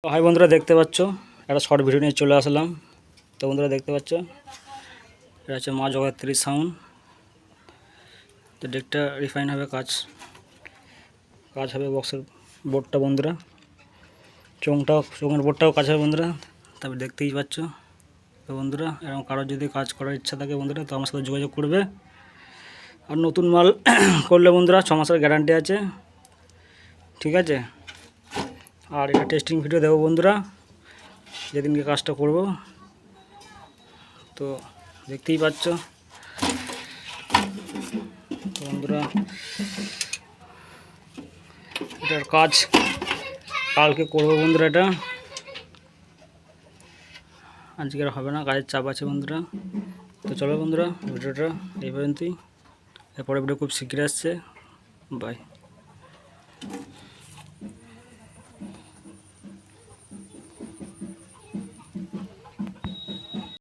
High বন্ধুরা, দেখতে পাচ্ছ একটা শর্ট ভিডিও নিয়ে চলে আসলাম। তো বন্ধুরা দেখতে পাচ্ছ এটা হচ্ছে মা জগত্রী সাউন্ড। তো ডেকটা রিফাইন হবে, কাজ হবে বক্সের বোর্ডটা বন্ধুরা, চোঙের বোর্ডটাও কাজ হবে বন্ধুরা। তবে দেখতেই পাচ্ছ। তো বন্ধুরা এরকম কারোর যদি কাজ করার ইচ্ছা থাকে বন্ধুরা, তো আমার সাথে যোগাযোগ করবে। আর নতুন মাল করলে বন্ধুরা 6 মাসের গ্যারান্টি আছে, ঠিক আছে। আর এটা টেস্টিং ভিডিও দেবো বন্ধুরা যেদিনকে কাজটা করব। তো দেখতেই পাচ্ছ বন্ধুরা, এটার কাজ কালকে করবো বন্ধুরা। এটা আজকের হবে না, কাজের চাপ আছে বন্ধুরা। তো চলো বন্ধুরা, ভিডিওটা এই পর্যন্তই। এরপরে ভিডিও খুব শীঘ্রই আসছে। বাই।